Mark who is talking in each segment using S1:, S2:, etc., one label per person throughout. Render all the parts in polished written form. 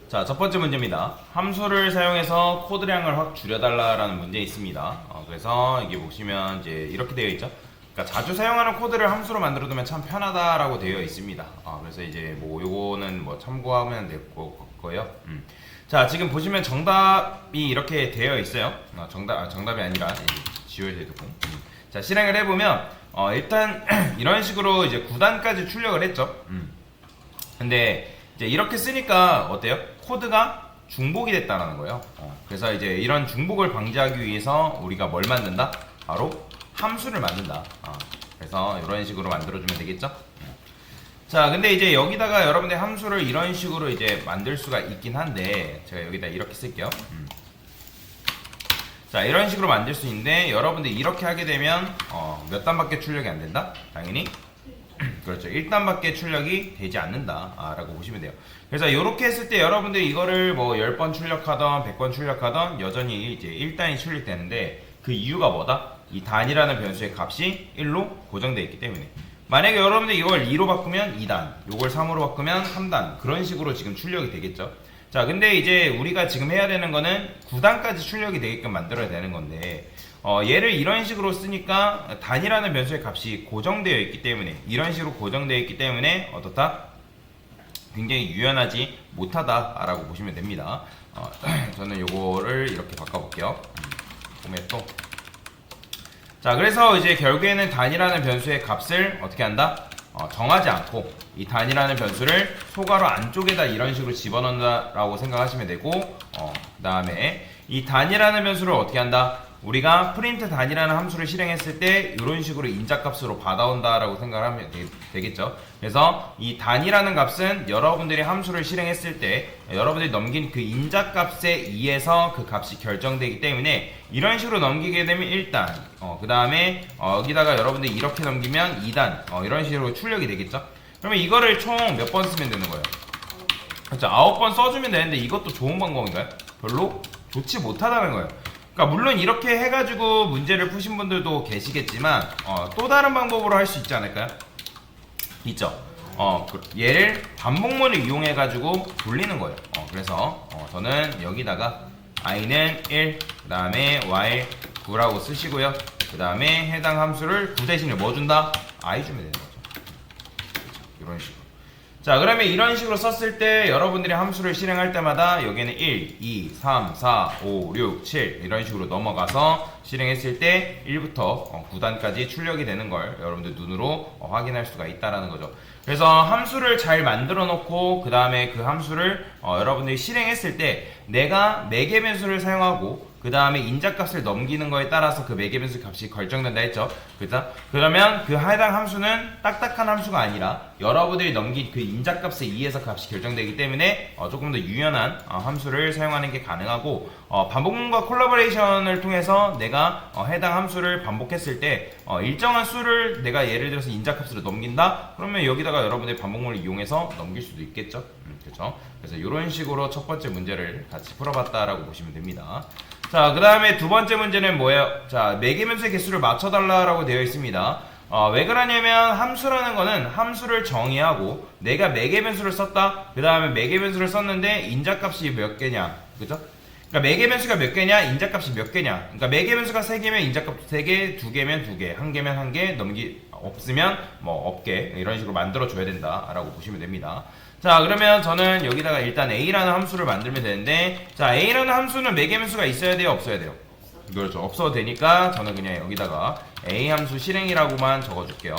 S1: 자, 첫 번째 문제입니다. 함수를 사용해서 코드량을 확 줄여달라라는 문제 있습니다. 그래서 이게 보시면 이제 이렇게 되어 있죠. 그러니까 자주 사용하는 코드를 함수로 만들어두면 참 편하다라고 되어 있습니다. 그래서 이제 뭐 요거는 뭐 참고하면 될 거고요. 자, 지금 보시면 정답이 이렇게 되어 있어요. 정답이 아니라 지워야 되고. 자, 실행을 해보면 일단 이런 식으로 이제 9단까지 출력을 했죠. 근데 이제 이렇게 쓰니까 어때요? 코드가 중복이 됐다는 거예요. 그래서 이제 이런 중복을 방지하기 위해서 우리가 뭘 만든다? 바로 함수를 만든다. 그래서 이런 식으로 만들어주면 되겠죠? 자, 근데 이제 여기다가 여러분들 함수를 이런 식으로 이제 만들 수가 있긴 한데 제가 여기다 이렇게 쓸게요. 자, 이런 식으로 만들 수 있는데 여러분들 이렇게 하게 되면 몇 단밖에 출력이 안 된다? 당연히 그렇죠. 1단밖에 출력이 되지 않는다 라고 보시면 돼요. 그래서 이렇게 했을 때 여러분들이 이거를 뭐 10번 출력하던 100번 출력하던 여전히 이제 1단이 출력되는데 그 이유가 뭐다? 이 단이라는 변수의 값이 1로 고정되어 있기 때문에 만약에 여러분들 이걸 2로 바꾸면 2단, 이걸 3으로 바꾸면 3단 그런 식으로 지금 출력이 되겠죠. 자, 근데 이제 우리가 지금 해야 되는 거는 9단까지 출력이 되게끔 만들어야 되는 건데 얘를 이런 식으로 쓰니까 단이라는 변수의 값이 고정되어 있기 때문에 이런 식으로 고정되어 있기 때문에 어떻다? 굉장히 유연하지 못하다라고 보시면 됩니다. 저는 요거를 이렇게 바꿔볼게요. 포맷도. 자, 그래서 이제 결국에는 단이라는 변수의 값을 어떻게 한다? 정하지 않고 이 단이라는 변수를 소괄호 안쪽에다 이런 식으로 집어넣는다라고 생각하시면 되고 그 다음에 이 단이라는 변수를 어떻게 한다? 우리가 프린트 단이라는 함수를 실행했을 때 이런 식으로 인자값으로 받아온다라고 생각을 하면 되겠죠. 그래서 이 단이라는 값은 여러분들이 함수를 실행했을 때 여러분들이 넘긴 그 인자값에 의해서 그 값이 결정되기 때문에 이런 식으로 넘기게 되면 1단 그 다음에 여기다가 여러분들이 이렇게 넘기면 2단 이런 식으로 출력이 되겠죠. 그러면 이거를 총 몇 번 쓰면 되는 거예요? 그렇죠. 9번 써주면 되는데 이것도 좋은 방법인가요? 별로 좋지 못하다는 거예요. 그러니까 물론 이렇게 해가지고 문제를 푸신 분들도 계시겠지만 또 다른 방법으로 할 수 있지 않을까요? 있죠. 얘를 반복문을 이용해가지고 돌리는 거예요. 그래서 저는 여기다가 i는 1, 그 다음에 y 9라고 쓰시고요. 그 다음에 해당 함수를 9 대신에 뭐 준다? i 주면 되는 거죠. 그렇죠. 이런 식으로. 자, 그러면 이런 식으로 썼을 때 여러분들이 함수를 실행할 때마다 여기는 1, 2, 3, 4, 5, 6, 7 이런 식으로 넘어가서 실행했을 때 1부터 9단까지 출력이 되는 걸 여러분들 눈으로 확인할 수가 있다는 거죠. 그래서 함수를 잘 만들어 놓고 그 다음에 그 함수를 여러분들이 실행했을 때 내가 매개 변수를 사용하고 그 다음에 인자값을 넘기는 거에 따라서 그 매개 변수 값이 결정된다 했죠. 그죠? 그러면 그 해당 함수는 딱딱한 함수가 아니라 여러분들이 넘긴 그 인자값에 의해서 값이 결정되기 때문에 조금 더 유연한 함수를 사용하는 게 가능하고 반복문과 콜라보레이션을 통해서 내가 해당 함수를 반복했을 때 일정한 수를 내가 예를 들어서 인자값으로 넘긴다? 그러면 여기다가 여러분들이 반복문을 이용해서 넘길 수도 있겠죠. 그렇죠? 그래서 이런 식으로 첫 번째 문제를 같이 풀어봤다라고 보시면 됩니다. 자, 그 다음에 두 번째 문제는 뭐예요? 자, 매개변수의 개수를 맞춰달라고 되어 있습니다. 왜 그러냐면 함수라는 거는 함수를 정의하고 내가 매개변수를 썼다. 그 다음에 매개변수를 썼는데 인자값이 몇 개냐, 그죠? 그러니까 매개변수가 몇 개냐, 인자값이 몇 개냐. 그러니까 매개변수가 3개면 인자값 3개, 2개면 2개, 1개면 1개, 없으면 뭐 없게 이런 식으로 만들어 줘야 된다라고 보시면 됩니다. 자, 그러면 저는 여기다가 일단 a라는 함수를 만들면 되는데, 자, a라는 함수는 매개변수가 있어야 돼요, 없어야 돼요? 그렇죠. 없어도 되니까 저는 그냥 여기다가 a 함수 실행이라고만 적어줄게요.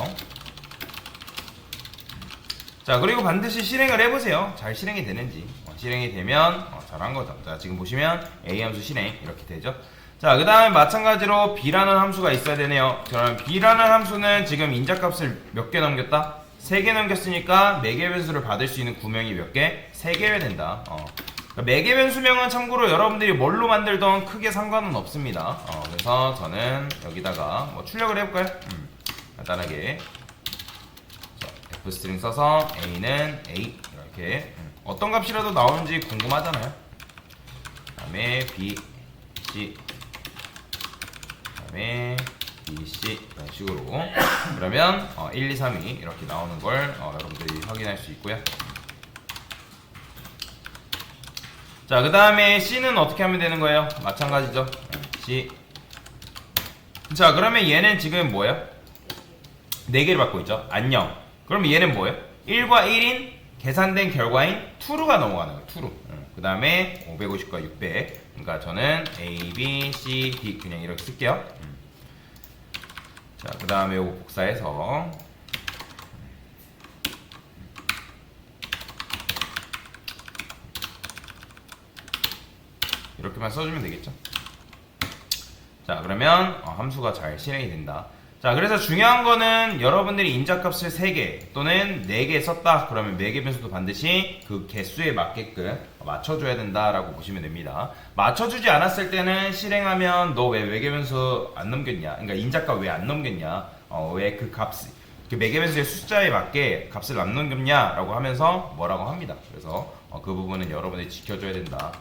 S1: 자, 그리고 반드시 실행을 해보세요. 잘 실행이 되는지. 실행이 되면 잘한 거죠. 자, 지금 보시면 a 함수 실행 이렇게 되죠. 자, 그 다음에 마찬가지로 b라는 함수가 있어야 되네요. 그럼 b라는 함수는 지금 인자값을 몇 개 넘겼다? 3개 넘겼으니까 매개 변수를 받을 수 있는 구명이 몇 개? 3개여야 된다. 그러니까 매개 변수명은 참고로 여러분들이 뭘로 만들던 크게 상관은 없습니다. 그래서 저는 여기다가 뭐 출력을 해볼까요? 간단하게 F 스트링 써서 A는 A 이렇게 어떤 값이라도 나오는지 궁금하잖아요. 그 다음에 B, C, 그 다음에 BC 이런 식으로 그러면 1, 2, 3이 이렇게 나오는 걸 여러분들이 확인할 수 있고요. 자, 그 다음에 C는 어떻게 하면 되는 거예요? 마찬가지죠. C. 자, 그러면 얘는 지금 뭐예요? 4개를 받고 있죠. 안녕. 그러면 얘는 뭐예요? 1과 1인 계산된 결과인 true가 넘어가는 거예요. true. 그 다음에 550과 600. 그러니까 저는 A, B, C, D 그냥 이렇게 쓸게요. 자, 그 다음에 이거 복사해서 이렇게만 써주면 되겠죠. 자, 그러면 함수가 잘 실행이 된다. 자, 그래서 중요한 거는 여러분들이 인자값을 3개 또는 4개 썼다. 그러면 매개 변수도 반드시 그 개수에 맞게끔 맞춰줘야 된다라고 보시면 됩니다. 맞춰주지 않았을 때는 실행하면 너 왜 매개 변수 안 넘겼냐? 그러니까 인자값 왜 안 넘겼냐? 왜 그 값, 그 매개 변수의 숫자에 맞게 값을 안 넘겼냐라고 하면서 뭐라고 합니다. 그래서 그 부분은 여러분들이 지켜줘야 된다.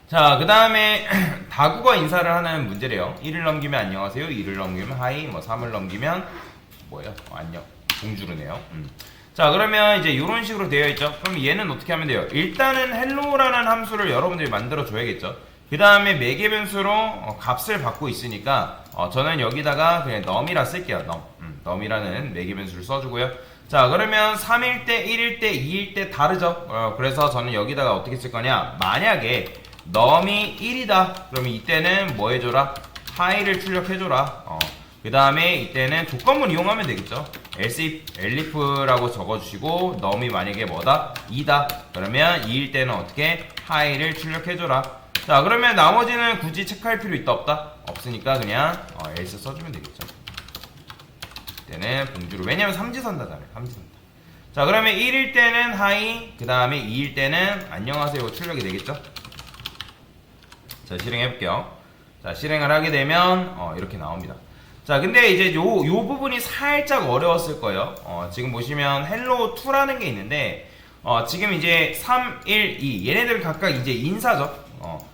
S1: 자, 그 다음에 다국어 인사를 하는 문제래요. 1을 넘기면 안녕하세요, 2를 넘기면 하이, 뭐 3을 넘기면 뭐예요? 안녕, 봉주르네요. 자, 그러면 이제 이런 식으로 되어 있죠. 그럼 얘는 어떻게 하면 돼요? 일단은 hello라는 함수를 여러분들이 만들어 줘야겠죠. 그 다음에 매개 변수로 값을 받고 있으니까 저는 여기다가 그냥 num이라 쓸게요. num이라는 매개 변수를 써주고요. 자, 그러면 3일 때, 1일 때, 2일 때 다르죠. 그래서 저는 여기다가 어떻게 쓸 거냐? 만약에 num이 1이다. 그러면 이때는 뭐 해줘라? high를 출력해줘라. 그 다음에 이때는 조건문 이용하면 되겠죠. else elif라고 적어주시고 num이 만약에 뭐다? 2다. 그러면 2일 때는 어떻게? high를 출력해줘라. 자, 그러면 나머지는 굳이 체크할 필요 있다 없다? 없으니까 그냥 else 써주면 되겠죠. 이때는 봉주로, 왜냐면 삼지선다잖아요. 삼지선다. 자, 그러면 1일 때는 hi, 그 다음에 2일 때는 안녕하세요 출력이 되겠죠. 자, 실행해볼게요. 자, 실행을 하게 되면 이렇게 나옵니다. 자, 근데 이제 요 부분이 살짝 어려웠을 거예요. 지금 보시면 hello2라는 게 있는데 지금 이제 3, 1, 2 얘네들 각각 이제 인사죠.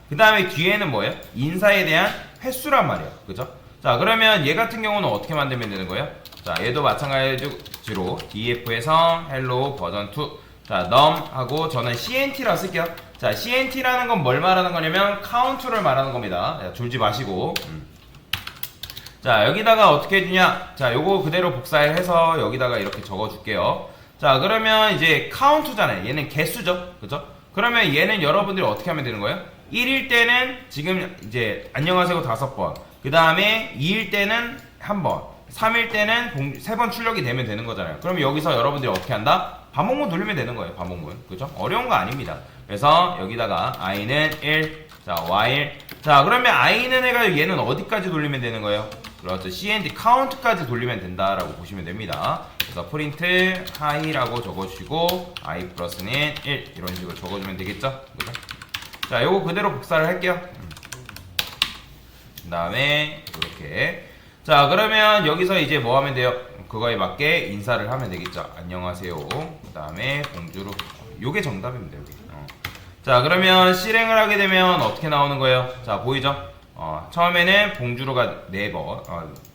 S1: 그 다음에 뒤에는 뭐예요? 인사에 대한 횟수란 말이에요. 그죠? 자, 그러면 얘 같은 경우는 어떻게 만들면 되는 거예요? 자, 얘도 마찬가지로 df에서 hello 버전 2. 자, num하고 저는 cnt라 쓸게요. 자, cnt라는 건 뭘 말하는 거냐면 count를 말하는 겁니다. 자, 졸지 마시고. 자, 여기다가 어떻게 해주냐? 자, 요거 그대로 복사해서 여기다가 이렇게 적어줄게요. 자, 그러면 이제 count잖아요. 얘는 개수죠. 그죠? 그러면 얘는 여러분들이 어떻게 하면 되는 거예요? 1일 때는 지금 이제 안녕하세요 5번. 그 다음에 2일 때는 1번. 3일 때는 3번 출력이 되면 되는 거잖아요. 그럼 여기서 여러분들이 어떻게 한다? 반복문 돌리면 되는 거예요. 반복문. 그죠? 어려운 거 아닙니다. 그래서 여기다가 i는 1, 자, while. 자, 그러면 i는 해가 얘는 어디까지 돌리면 되는 거예요? 그렇죠. cnt count까지 돌리면 된다라고 보시면 됩니다. 그래서 print high라고 적어주시고 i 플러스는 1 이런 식으로 적어주면 되겠죠? 그죠? 자, 요거 그대로 복사를 할게요. 그 다음에 이렇게. 자, 그러면 여기서 이제 뭐 하면 돼요? 그거에 맞게 인사를 하면 되겠죠. 안녕하세요. 그 다음에 봉주로. 요게 정답입니다. 여기. 자, 그러면 실행을 하게 되면 어떻게 나오는 거예요? 자, 보이죠? 처음에는 봉주로가 4번,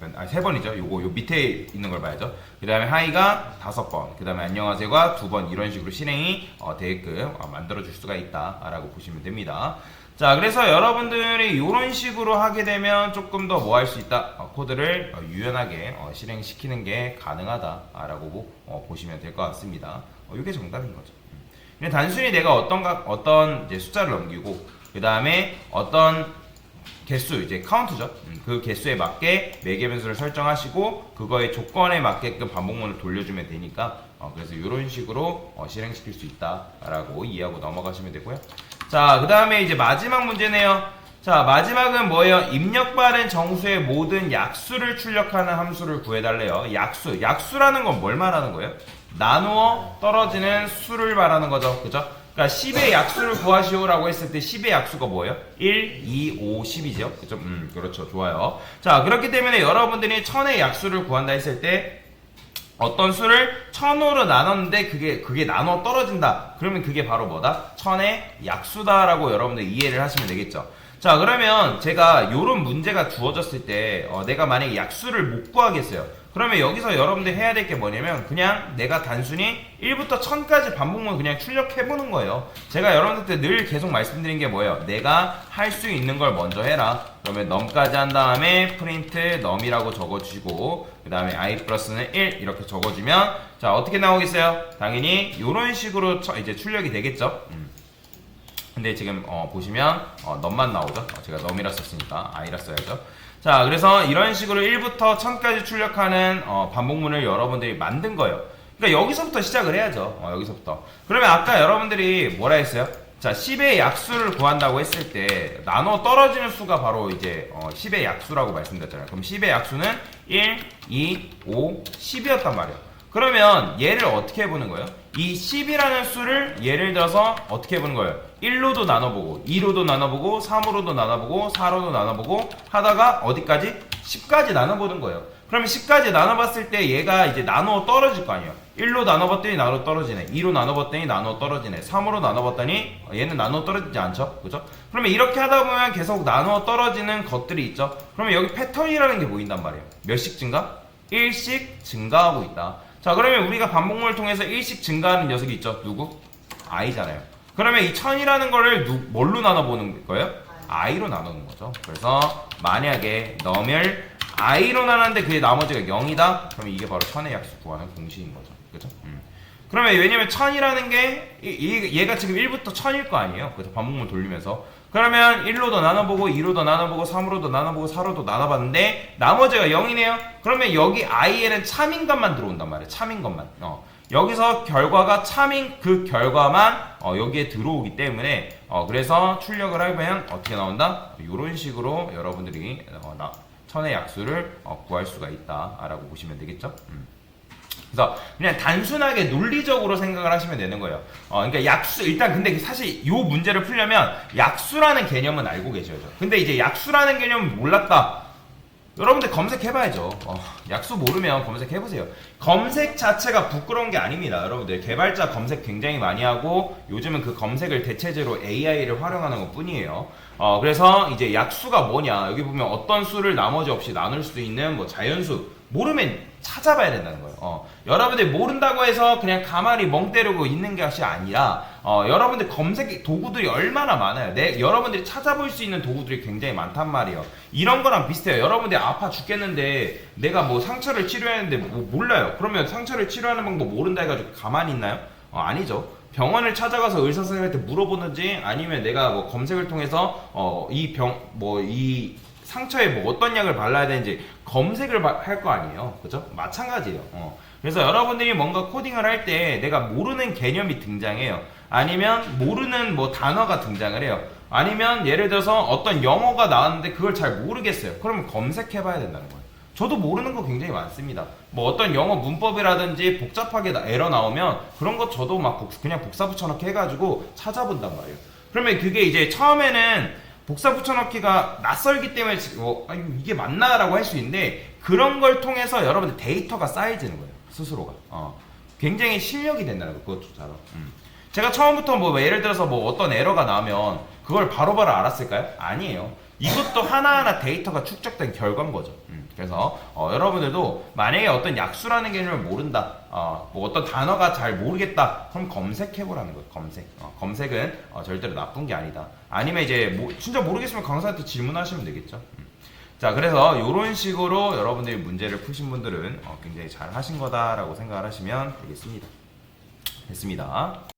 S1: 3번이죠. 요 밑에 있는 걸 봐야죠. 그 다음에 하이가 5번, 그 다음에 안녕하세요가 2번, 이런 식으로 실행이 되게끔 만들어줄 수가 있다라고 보시면 됩니다. 자, 그래서 여러분들이 이런 식으로 하게 되면 조금 더 뭐 할 수 있다? 코드를 유연하게 실행시키는 게 가능하다라고 보시면 될 것 같습니다. 이게 정답인 거죠. 그냥 단순히 내가 어떤 이제 숫자를 넘기고, 그 다음에 어떤 개수, 이제 카운트죠. 그 개수에 맞게 매개 변수를 설정하시고, 그거의 조건에 맞게끔 반복문을 돌려주면 되니까, 그래서 이런 식으로 실행시킬 수 있다라고 이해하고 넘어가시면 되고요. 자, 그 다음에 이제 마지막 문제네요. 자, 마지막은 뭐예요? 입력받은 정수의 모든 약수를 출력하는 함수를 구해달래요. 약수라는 건 뭘 말하는 거예요? 나누어 떨어지는 수를 말하는 거죠. 그죠? 그러니까 10의 약수를 구하시오라고 했을 때 10의 약수가 뭐예요? 1, 2, 5, 10이죠. 그죠? 그렇죠. 좋아요. 자, 그렇기 때문에 여러분들이 1000의 약수를 구한다 했을 때 어떤 수를 1000으로 나눴는데 그게 나눠 떨어진다. 그러면 그게 바로 뭐다? 1000의 약수다라고 여러분들 이해를 하시면 되겠죠. 자, 그러면 제가 요런 문제가 주어졌을 때 내가 만약에 약수를 못 구하겠어요. 그러면 여기서 여러분들 해야 될 게 뭐냐면 그냥 내가 단순히 1부터 1000까지 반복문 그냥 출력해보는 거예요. 제가 여러분들한테 늘 계속 말씀드린 게 뭐예요? 내가 할 수 있는 걸 먼저 해라. 그러면 num까지 한 다음에 print num이라고 적어주시고 그 다음에 i 플러스는 1 이렇게 적어주면 자 어떻게 나오겠어요? 당연히 이런 식으로 이제 출력이 되겠죠. 근데 지금 보시면 num만 나오죠. 제가 num이라 썼으니까 i라 써야죠. 자 그래서 이런 식으로 1부터 1000까지 출력하는 반복문을 여러분들이 만든 거예요. 그러니까 여기서부터 시작을 해야죠. 여기서부터. 그러면 아까 여러분들이 뭐라 했어요? 자 10의 약수를 구한다고 했을 때 나눠 떨어지는 수가 바로 이제 10의 약수라고 말씀드렸잖아요. 그럼 10의 약수는 1, 2, 5, 10이었단 말이에요. 그러면 얘를 어떻게 해보는 거예요? 이 10이라는 수를 예를 들어서 어떻게 해보는 거예요? 1로도 나눠보고 2로도 나눠보고 3으로도 나눠보고 4로도 나눠보고 하다가 어디까지? 10까지 나눠보는 거예요. 그러면 10까지 나눠봤을 때 얘가 이제 나누어 떨어질 거 아니에요. 1로 나눠봤더니 나누어 떨어지네. 2로 나눠봤더니 나누어 떨어지네. 3으로 나눠봤더니 얘는 나누어 떨어지지 않죠? 그죠? 그러면 이렇게 하다 보면 계속 나누어 떨어지는 것들이 있죠. 그러면 여기 패턴이라는 게 보인단 말이에요. 몇씩 증가? 1씩 증가하고 있다. 자 그러면 우리가 반복문을 통해서 1씩 증가하는 녀석이 있죠. 누구? i잖아요. 그러면 이 1000이라는 거를 뭘로 나눠보는 거예요? i로 나누는 거죠. 그래서 만약에 num을 i로 나눴는데 그게 나머지가 0이다? 그러면 이게 바로 1000의 약수 구하는 공식인 거죠. 그죠? 그러면 왜냐면 1000이라는 게 얘가 지금 1부터 1000일 거 아니에요. 그래서 반복문 돌리면서 그러면 1로도 나눠보고 2로도 나눠보고 3으로도 나눠보고 4로도 나눠봤는데 나머지가 0이네요. 그러면 여기 i에는 참인 것만 들어온단 말이에요. 참인 것만. 여기서 결과가 참인 그 결과만 여기에 들어오기 때문에 그래서 출력을 하면 어떻게 나온다? 이런 식으로 여러분들이 1000의 약수를 구할 수가 있다라고 보시면 되겠죠. 그래서 그냥 단순하게 논리적으로 생각을 하시면 되는 거예요. 그러니까 약수 일단 근데 사실 이 문제를 풀려면 약수라는 개념은 알고 계셔야죠. 근데 이제 약수라는 개념을 몰랐다. 여러분들 검색해봐야죠. 약수 모르면 검색해보세요. 검색 자체가 부끄러운 게 아닙니다. 여러분들 개발자 검색 굉장히 많이 하고 요즘은 그 검색을 대체제로 AI를 활용하는 것 뿐이에요. 그래서 이제 약수가 뭐냐 여기 보면 어떤 수를 나머지 없이 나눌 수 있는 뭐 자연수 모르면 찾아봐야 된다는 거예요. 여러분들 모른다고 해서 그냥 가만히 멍 때리고 있는 것이 아니라 여러분들 검색 도구들이 얼마나 많아요. 여러분들이 찾아볼 수 있는 도구들이 굉장히 많단 말이에요. 이런 거랑 비슷해요. 여러분들이 아파 죽겠는데 내가 뭐 상처를 치료했는데 뭐 몰라요. 그러면 상처를 치료하는 방법 모른다 해가지고 가만히 있나요? 아니죠. 병원을 찾아가서 의사 선생님한테 물어보는지 아니면 내가 뭐 검색을 통해서 이 상처에 뭐 어떤 약을 발라야 되는지 검색을 할 거 아니에요. 그죠? 마찬가지예요. 그래서 여러분들이 뭔가 코딩을 할 때 내가 모르는 개념이 등장해요. 아니면 모르는 뭐 단어가 등장을 해요. 아니면 예를 들어서 어떤 영어가 나왔는데 그걸 잘 모르겠어요. 그러면 검색해 봐야 된다는 거예요. 저도 모르는 거 굉장히 많습니다. 뭐 어떤 영어 문법이라든지 복잡하게 에러 나오면 그런 거 저도 막 그냥 복사 붙여넣기 해가지고 찾아본단 말이에요. 그러면 그게 이제 처음에는 복사 붙여넣기가 낯설기 때문에 이게 맞나라고 할 수 있는데 그런 걸 통해서 여러분들 데이터가 쌓여지는 거예요. 스스로가. 굉장히 실력이 된다는 거 그것조차로. 제가 처음부터 뭐 예를 들어서 뭐 어떤 에러가 나오면 그걸 바로바로 알았을까요? 아니에요. 이것도 하나하나 데이터가 축적된 결과인 거죠. 그래서 여러분들도 만약에 어떤 약수라는 개념을 모른다, 뭐 어떤 단어가 잘 모르겠다, 그럼 검색해보라는 거예요. 검색은 절대로 나쁜 게 아니다. 아니면 이제 진짜 모르겠으면 강사한테 질문하시면 되겠죠. 자, 그래서 이런 식으로 여러분들이 문제를 푸신 분들은 굉장히 잘 하신 거다라고 생각을 하시면 되겠습니다. 됐습니다.